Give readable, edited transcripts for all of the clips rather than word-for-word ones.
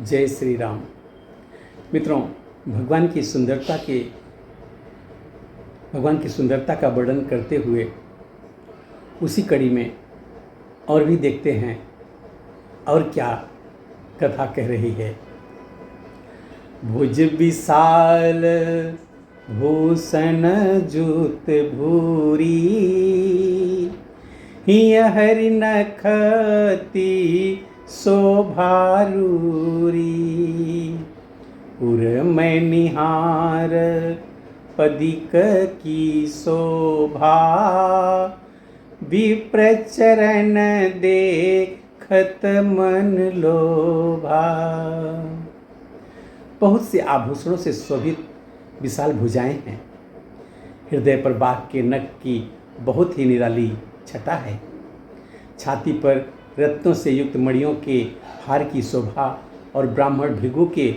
जय श्री राम। मित्रों, भगवान की सुंदरता का वर्णन करते हुए उसी कड़ी में और भी देखते हैं और क्या कथा कह रही है। भुज विशाल भूषण जूत भूरी, हिय हरि नखती शोभारूरी। उर में निहार पदिक की शोभा, विप्र चरण देखत मन लोभा। बहुत से आभूषणों से शोभित विशाल भुजाएं हैं। हृदय पर बाघ के नख की बहुत ही निराली छटा है। छाती पर रत्नों से युक्त मणियों के हार की शोभा और ब्राह्मण भृगु के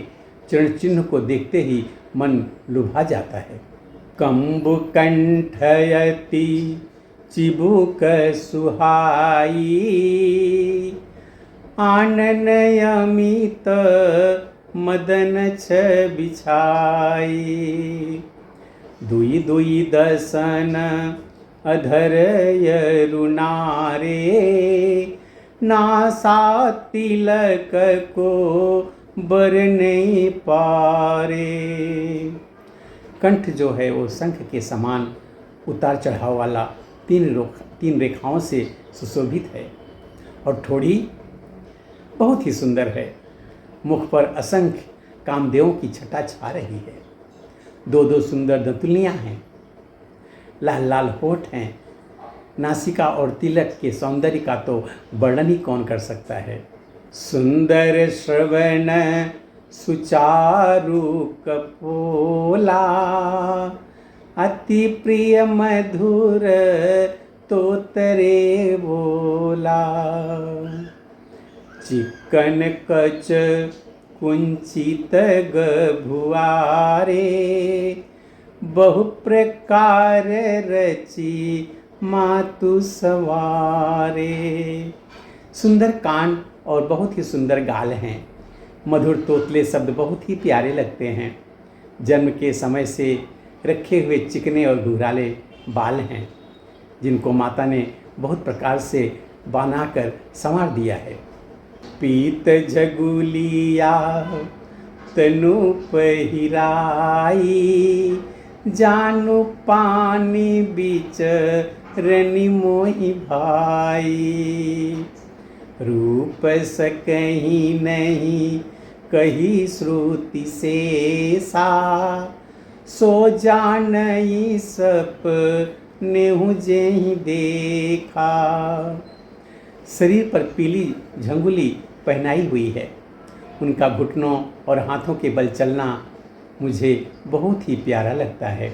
चरण चिन्ह को देखते ही मन लुभा जाता है। कंबु कंठयति चिबुक सुहाई, आनन अमित मदन छ बिछाई। दुई दुई दसन अधर यरुनारे, नासा तिलक को बर नहीं पारे। कंठ जो है वो शंख के समान उतार चढ़ाव वाला तीन रेखाओं से सुशोभित है और ठोड़ी बहुत ही सुंदर है। मुख पर असंख्य कामदेवों की छटा छा रही है। दो दो सुंदर दंतुलियाँ हैं, लाल लाल होठ हैं। नासिका और तिलक के सौंदर्य का तो वर्णन ही कौन कर सकता है। सुंदर श्रवण सुचारु कपोला, अति प्रिय मधुर तोतरे बोला। चिकन कच कुंचित गभुआरे, बहु प्रकार रची मातु सवारे। सुंदर कान और बहुत ही सुंदर गाल हैं। मधुर तोतले शब्द बहुत ही प्यारे लगते हैं। जन्म के समय से रखे हुए चिकने और घुंघराले बाल हैं, जिनको माता ने बहुत प्रकार से बनाकर संवार दिया है। पीत झगुलिया तनु पहिराई, जानु पानी बीच रनि मोहि भाई। रूप सकहीं नहीं कही श्रुति शेषा, सो जानई सप नेहु जेहि देखा। शरीर पर पीली झंगुली पहनाई हुई है। उनका घुटनों और हाथों के बल चलना मुझे बहुत ही प्यारा लगता है।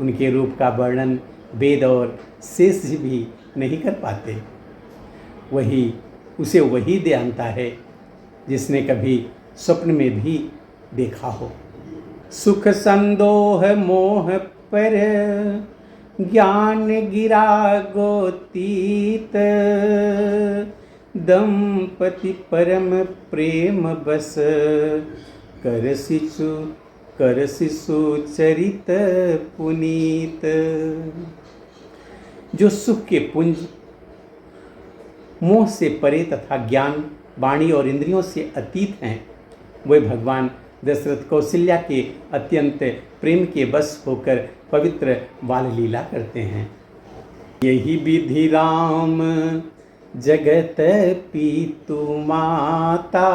उनके रूप का वर्णन वेद और शेष जी भी नहीं कर पाते। उसे वही जानता है जिसने कभी स्वप्न में भी देखा हो। सुख संदोह मोह पर ज्ञान गिरा गोतीत, दंपति परम प्रेम बस कर शिशु चरित पुनीत। जो सुख के पुंज मोह से परे तथा ज्ञान वाणी और इंद्रियों से अतीत हैं, वे भगवान दशरथ कौशल्या के अत्यंत प्रेम के बस होकर पवित्र बाल लीला करते हैं। यही विधि राम जगत पीतु माता,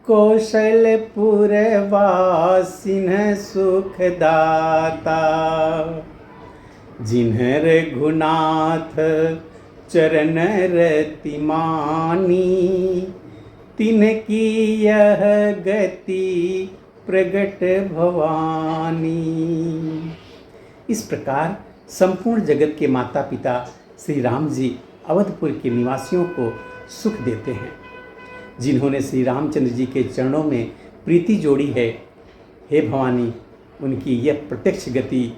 कौशलपुर वासिन सुखदाता। जिन्ह रघुनाथ चरण रति मानी, तिनकी यह गति प्रगट भवानी। इस प्रकार संपूर्ण जगत के माता पिता श्री राम जी अवधपुर के निवासियों को सुख देते हैं। जिन्होंने श्री रामचंद्र जी के चरणों में प्रीति जोड़ी है, हे भवानी, उनकी यह प्रत्यक्ष गति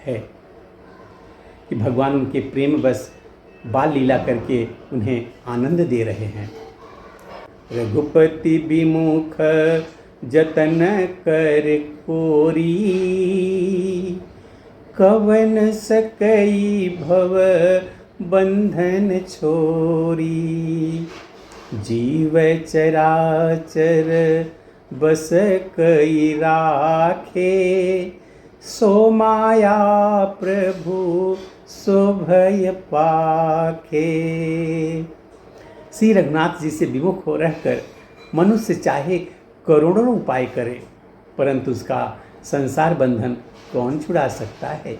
है कि भगवान उनके प्रेम बस बाल लीला करके उन्हें आनंद दे रहे हैं। रघुपति विमुख जतन कर कोरी, कवन सकई भव बंधन छोरी। जीव चराचर बस कई राखे, सो माया प्रभु सो भय पाखे। श्री रघुनाथ जी से विमुख हो रहकर मनुष्य चाहे करोड़ों उपाय करे, परंतु उसका संसार बंधन कौन छुड़ा सकता है।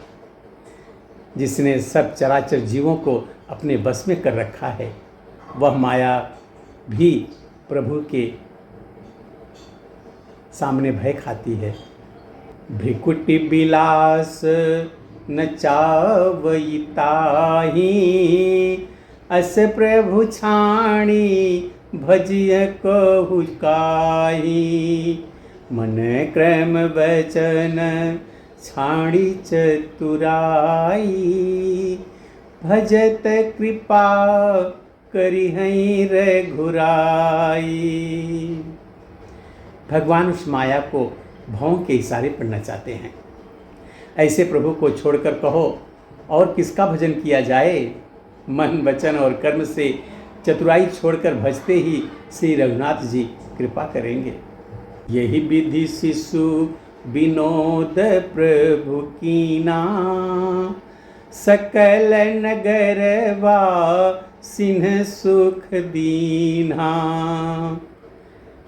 जिसने सब चराचर जीवों को अपने बस में कर रखा है, वह माया भी प्रभु के सामने भय खाती है। भ्रिकुटि बिलास न चावई ताहि, अस प्रभु छाणी भजिय कहु काहि। मन क्रम वचन छाणी चतुराई, भजत कृपा करिहई रघुराई। भगवान उस माया को भावों के इशारे पर नचाते हैं। ऐसे प्रभु को छोड़कर कहो और किसका भजन किया जाए। मन वचन और कर्म से चतुराई छोड़कर भजते ही श्री रघुनाथ जी कृपा करेंगे। यही विधि शिशु विनोद प्रभु कीना, सकल नगरवा सिंह सुख दीना।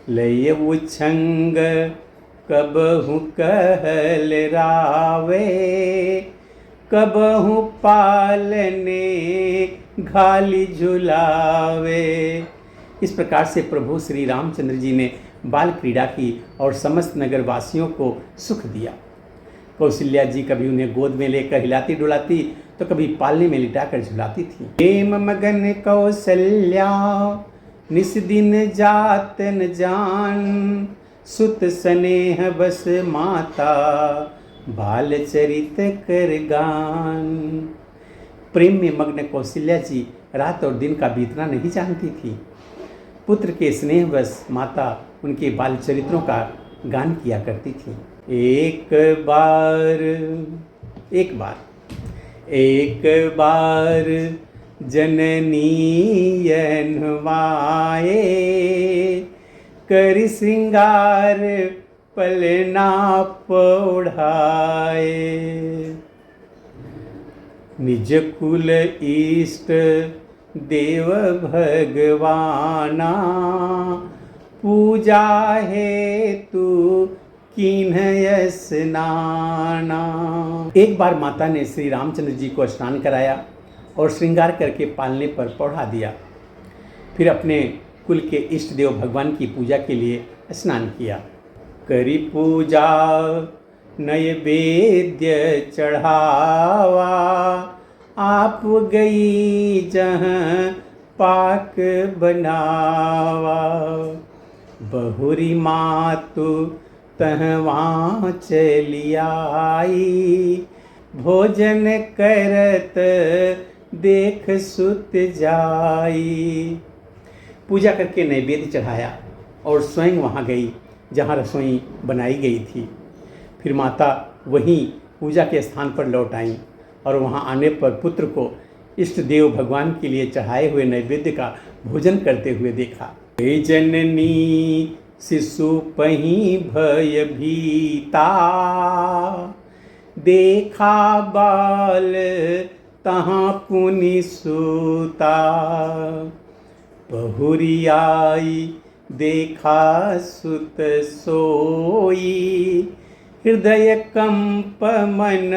लय उछंग कबहु कहल रावे, कबहु पालने घाली झुलावे। इस प्रकार से प्रभु श्री रामचंद्र जी ने बाल क्रीड़ा की और समस्त नगर वासियों को सुख दिया। कौशल्या जी कभी उन्हें गोद में लेकर हिलाती डुलाती तो कभी पालने में लिटाकर झुलाती थी। प्रेम मगन कौशल्या निस दिन जात न जान, सुत स्नेह बस माता बाल चरित कर गान। प्रेम में मग्न कौशल्या जी रात और दिन का बीतना नहीं जानती थी। पुत्र के स्नेह बस माता उनके बाल चरित्रों का गान किया करती थी। एक बार जननी यन्वाए, कर श्रृंगार पलना पौढ़ाए। निज कुल इष्ट देव भगवाना, पूजा हेतु कीन्ह स्नाना। एक बार माता ने श्री रामचंद्र जी को स्नान कराया और श्रृंगार करके पालने पर पौढ़ा दिया। फिर अपने कुल के इष्ट देव भगवान की पूजा के लिए स्नान किया। करी पूजा नैवेद्य चढ़ावा, आप गई जहाँ पाक बनावा। बहुरी मातु तहवां चली आई, भोजन करत देख सुत जाई। पूजा करके नैवेद्य चढ़ाया और स्वयं वहाँ गई जहाँ रसोई बनाई गई थी। फिर माता वहीं पूजा के स्थान पर लौट आईं और वहाँ आने पर पुत्र को इष्ट देव भगवान के लिए चढ़ाए हुए नैवेद्य का भोजन करते हुए देखा। जननी शिशु पही भय भीता, देखा बाल तहाँ पुनि सूता। बहुरी आई देखा सुत सोई, हृदय कंप मन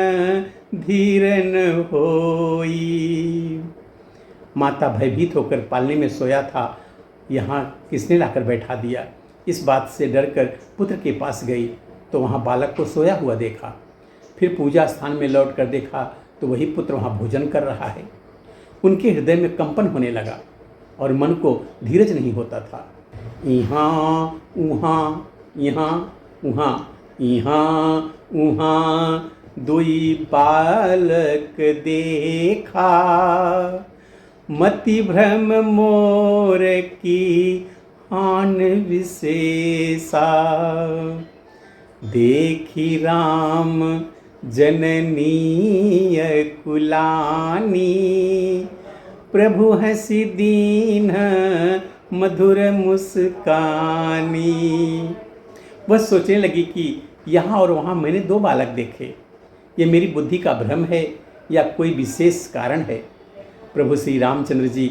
धीर न होई। माता भयभीत होकर पालने में सोया था, यहाँ किसने लाकर बैठा दिया। इस बात से डरकर पुत्र के पास गई तो वहाँ बालक को सोया हुआ देखा। फिर पूजा स्थान में लौट कर देखा तो वही पुत्र वहाँ भोजन कर रहा है। उनके हृदय में कंपन होने लगा और मन को धीरज नहीं होता था। यहाँ उहाँ, यहाँ उहाँ, यहाँ उहाँ दुई बालक देखा। मति भ्रम मोर की आन विशेषा। देखी राम जननी कुलानी, प्रभु हंसी दीन मधुर मुस्कानी। वह सोचने लगी कि यहाँ और वहाँ मैंने दो बालक देखे, ये मेरी बुद्धि का भ्रम है या कोई विशेष कारण है। प्रभु श्री रामचंद्र जी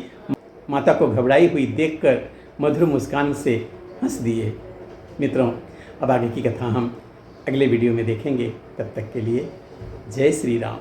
माता को घबराई हुई देखकर मधुर मुस्कान से हंस दिए। मित्रों, अब आगे की कथा हम अगले वीडियो में देखेंगे। तब तक के लिए जय श्री राम।